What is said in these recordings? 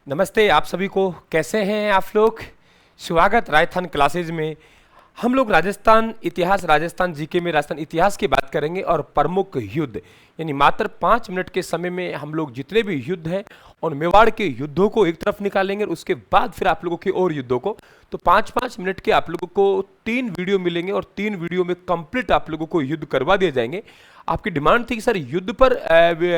नमस्ते आप सभी को। कैसे हैं आप लोग? स्वागत राजस्थान क्लासेज में। हम लोग राजस्थान इतिहास, राजस्थान जीके में राजस्थान इतिहास की बात करेंगे और प्रमुख युद्ध यानी मात्र 5 मिनट के समय में हम लोग जितने भी युद्ध हैं और मेवाड़ के युद्धों को एक तरफ निकालेंगे और उसके बाद फिर आप लोगों के और युद्धों को। तो 5-5 मिनट के आप लोगों को 3 वीडियो मिलेंगे और 3 वीडियो में कंप्लीट आप लोगों को युद्ध करवा दिए जाएंगे। आपकी डिमांड थी कि सर युद्ध पर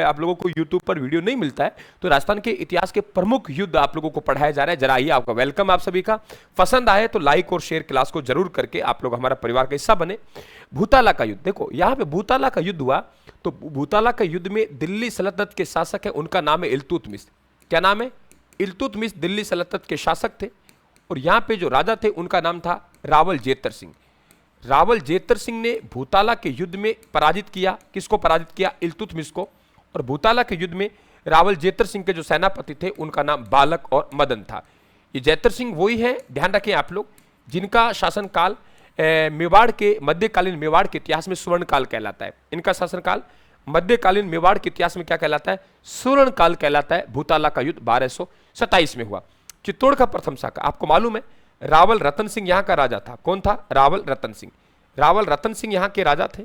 आप लोगों को यूट्यूब पर वीडियो नहीं मिलता है, तो राजस्थान के इतिहास के प्रमुख युद्ध आप लोगों को पढ़ाया जा रहा है। जरा आइए, आपका वेलकम आप सभी का। पसंद आए तो लाइक और शेयर क्लास को जरूर करके आप लोग हमारा परिवार का हिस्सा बने। भूताला का युद्ध, देखो यहाँ पे भूताला का युद्ध हुआ। तो भूताला का युद्ध में दिल्ली सल्तनत के शासक है, उनका नाम है इल्तुतमिश। क्या नाम है? इल्तुतमिश दिल्ली सल्तनत के शासक थे। और यहाँ पे जो राजा थे उनका नाम था रावल जेतर सिंह। रावल जेतर सिंह ने भूताला के युद्ध में पराजित किया। किसको पराजित किया? इल्तुतमिश को। और भूताला के युद्ध में रावल जेतर सिंह के जो सेनापति थे उनका नाम बालक और मदन था। ये जेतर सिंह वही है, ध्यान रखें आप लोग, जिनका शासनकाल मेवाड़ के मध्यकालीन मेवाड़ के इतिहास में स्वर्ण काल कहलाता है। इनका शासनकाल मध्यकालीन मेवाड़ के इतिहास में क्या कहलाता है? स्वर्ण काल कहलाता है। भूताला का युद्ध 1227 में हुआ। चित्तौड़ का प्रथम शासक आपको मालूम है रावल रतन सिंह यहाँ का राजा था। कौन था? रावल रतन सिंह। रावल रतन सिंह यहाँ के राजा थे।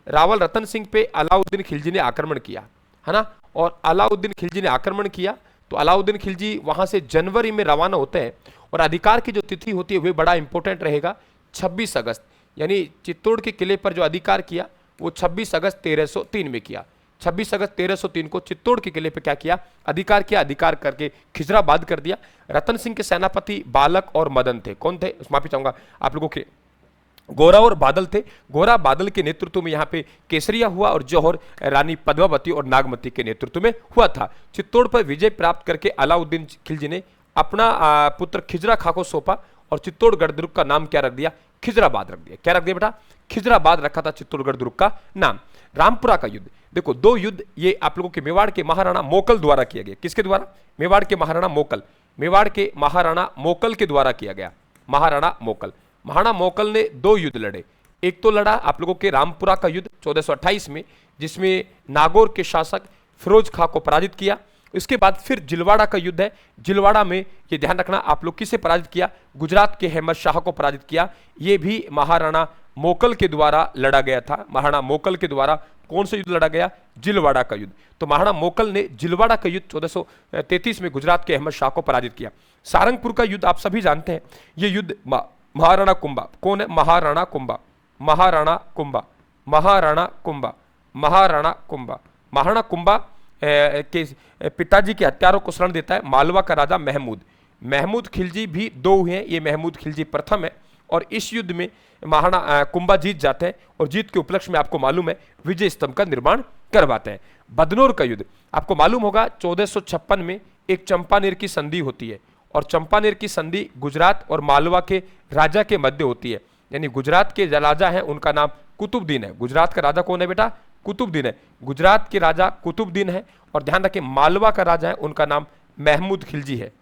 रावल रतन सिंह पे अलाउद्दीन खिलजी ने आक्रमण किया, है ना। और अलाउद्दीन खिलजी ने आक्रमण किया तो अलाउद्दीन खिलजी वहां से जनवरी में रवाना होते हैं। और अधिकार की जो तिथि होती है वह बड़ा इंपॉर्टेंट रहेगा, 26 अगस्त। यानी चित्तौड़ के किले पर जो अधिकार किया वो 26 अगस्त 1303 में किया। 26 अगस्त 1303 को चित्तौड़ के किले पे क्या किया? अधिकार किया। अधिकार करके खिजराबाद कर दिया। रतन सिंह के सेनापति बालक और मदन थे। कौन थे? माफी चाहूंगा आप लोगों के, गोरा और बादल थे। गोरा बादल के नेतृत्व में यहाँ पे केसरिया हुआ और जौहर रानी पद्मावती और नागमती के नेतृत्व में हुआ था। चित्तौड़ पर विजय प्राप्त करके अलाउद्दीन खिलजी ने अपना पुत्र खिजरा खां को सौंपा और चित्तौड़गढ़ दुर्ग का नाम क्या रख दिया? खिजराबाद रख दिया। क्या रख दिया बेटा? खिजराबाद रखा था चित्तौड़गढ़ दुर्ग का नाम। रामपुरा का युद्ध, देखो 2 युद्ध ये आप लोगों के मेवाड़ के महाराणा मोकल द्वारा किया गया। किसके द्वारा? मेवाड़ के महाराणा मोकल। मेवाड़ के महाराणा मोकल के द्वारा किया गया। महाराणा मोकल ने 2 युद्ध लड़े। एक तो लड़ा आप लोगों के रामपुरा का युद्ध 1428 में, जिसमें नागौर के शासक फिरोज खां को पराजित किया। इसके बाद फिर जिलवाड़ा का युद्ध है। जिलवाड़ा में ये ध्यान रखना आप लोग किसे पराजित किया? गुजरात के अहमद शाह को पराजित किया। ये भी महाराणा मोकल के द्वारा लड़ा गया था। महाराणा मोकल के द्वारा कौन सा युद्ध लड़ा गया? जिलवाड़ा का युद्ध। तो महाराणा मोकल ने जिलवाड़ा का युद्ध 1433 में गुजरात के अहमद शाह को पराजित किया। सारंगपुर का युद्ध आप सभी जानते हैं। ये युद्ध महाराणा कुंभा, कौन है? महाराणा कुंभा। महाराणा कुंभा के पिताजी के हत्यारों को शरण देता है मालवा का राजा महमूद खिलजी भी 2 हुए हैं। ये महमूद खिलजी प्रथम है और इस युद्ध में महाराणा कुंभा जीत जाते हैं और जीत के उपलक्ष्य में आपको मालूम है विजय स्तंभ का निर्माण करवाते हैं। बदनौर का युद्ध आपको मालूम होगा 1456 में एक चंपानेर की संधि होती है और चंपानेर की संधि गुजरात और मालवा के राजा के मध्य होती है। यानी गुजरात के राजा है उनका नाम कुतुबुद्दीन है। गुजरात का राजा कौन है बेटा? कुतुबुद्दीन है। गुजरात के राजा कुतुबुद्दीन है और ध्यान रखें मालवा का राजा है उनका नाम महमूद खिलजी है।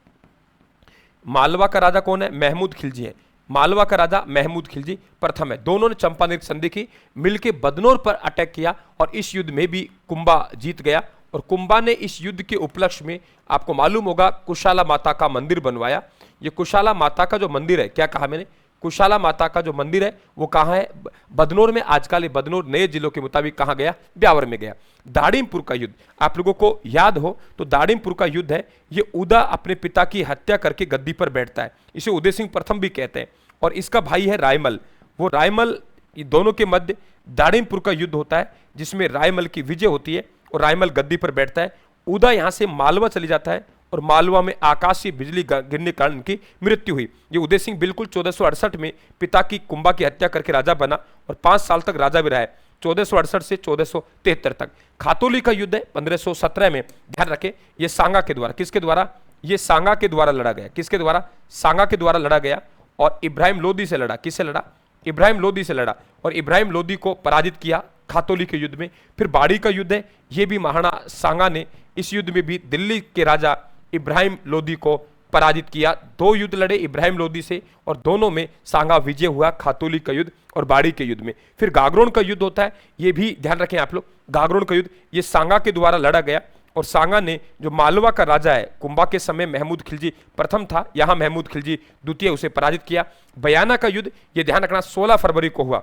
मालवा का राजा कौन है? महमूद खिलजी है। मालवा का राजा महमूद खिलजी प्रथम है। दोनों ने चंपानेर संधि की, मिलकर बदनौर पर अटैक किया और इस युद्ध में भी कुंभा जीत गया। और कुंभा ने इस युद्ध के उपलक्ष्य में आपको मालूम होगा कुशाला माता का मंदिर बनवाया। ये कुशाला माता का जो मंदिर है, क्या कहा मैंने? कुशाला माता का जो मंदिर है वो कहाँ है? बदनौर में। आजकल बदनौर नए जिलों के मुताबिक कहाँ गया? ब्यावर में गया। दाड़ीमपुर का युद्ध आप लोगों को याद हो तो दाड़ीमपुर का युद्ध है। ये उदा अपने पिता की हत्या करके गद्दी पर बैठता है। इसे उदय सिंह प्रथम भी कहते हैं और इसका भाई है रायमल। वो रायमल, ये दोनों के मध्य दाड़ीमपुर का युद्ध होता है जिसमें रायमल की विजय होती है और रायमल गद्दी पर बैठता है। उदा यहाँ से मालवा चली जाता है और मालवा में आकाशीय बिजली गिरने के कारण उनकी मृत्यु हुई। ये उदय सिंह बिल्कुल 1468 में पिता की कुंभा की हत्या करके राजा बना और 5 साल तक राजा भी रहा है, 1468 से 1473 तक। खातौली का युद्ध है 1517 में। ध्यान रखें ये सांगा के द्वारा, किसके द्वारा? ये सांगा के द्वारा लड़ा गया। किसके द्वारा? सांगा के द्वारा लड़ा गया और इब्राहिम लोदी से लड़ा। किससे लड़ा? इब्राहिम लोदी से लड़ा और इब्राहिम लोदी को पराजित किया खातौली के युद्ध में। फिर बाड़ी का युद्ध है, ये भी महाराणा सांगा ने इस युद्ध में भी दिल्ली के राजा इब्राहिम लोदी को पराजित किया। 2 युद्ध लड़े इब्राहिम लोदी से और दोनों में सांगा विजय हुआ, खातौली का युद्ध और बाड़ी के युद्ध में। फिर गागरोन का युद्ध होता है, ये भी ध्यान रखें आप लोग। गागरोन का युद्ध ये सांगा के द्वारा लड़ा गया और सांगा ने जो मालवा का राजा है, कुंभा के समय महमूद खिलजी प्रथम था, यहाँ महमूद खिलजी द्वितीय, उसे पराजित किया। बयाना का युद्ध, ये ध्यान रखना, 16 फरवरी को हुआ।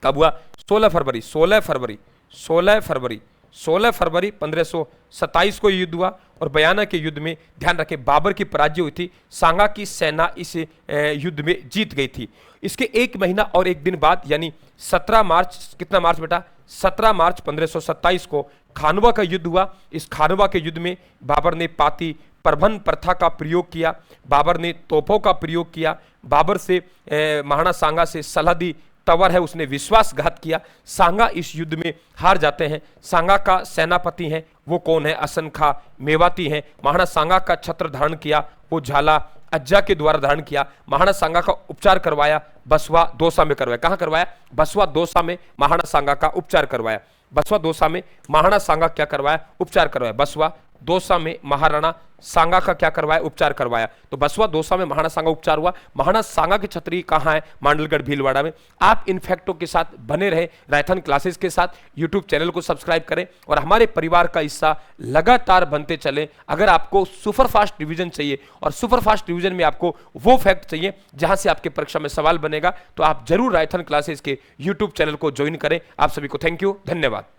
कब हुआ? 16 फरवरी 1527 को युद्ध हुआ। और बयाना के युद्ध में ध्यान रखें बाबर की पराजय हुई थी, सांगा की सेना इस युद्ध में जीत गई थी। इसके 1 महीना और 1 दिन बाद यानी 17 मार्च, कितना मार्च बेटा? 17 मार्च 1527 को खानवा का युद्ध हुआ। इस खानवा के युद्ध में बाबर ने पाती प्रबंध प्रथा का प्रयोग किया, बाबर ने तोपों का प्रयोग किया, बाबर से महाराणा सांगा से सलाह दी, तंवर है उसने विश्वासघात किया। सांगा इस युद्ध में हार जाते हैं। सांगा का सेनापति है वो कौन है? असंखा मेवाती हैं। महाराणा सांगा का छत्र धारण किया वो झाला अज्जा के द्वारा धारण किया। महाराणा सांगा का उपचार करवाया बसवा दौसा में करवाया। कहां करवाया? बसवा दौसा में महाराणा सांगा का उपचार करवाया। बसवा दौसा में महाराणा सांगा क्या करवाया? उपचार करवाया। बसवा दौसा में महाराणा सांगा का क्या करवाया? उपचार करवाया। तो बसवा दौसा में महाराणा सांगा उपचार हुआ। महाराणा सांगा की छतरी कहाँ है? मांडलगढ़ भीलवाड़ा में। आप इन फैक्टों के साथ बने रहे, रायथन क्लासेस के साथ यूट्यूब चैनल को सब्सक्राइब करें और हमारे परिवार का हिस्सा लगातार बनते चले। अगर आपको सुपरफास्ट रिवीजन चाहिए और सुपरफास्ट रिवीजन में आपको वो फैक्ट चाहिए जहां से आपके परीक्षा में सवाल बनेगा, तो आप जरूर रायथन क्लासेस के यूट्यूब चैनल को ज्वाइन करें। आप सभी को थैंक यू, धन्यवाद।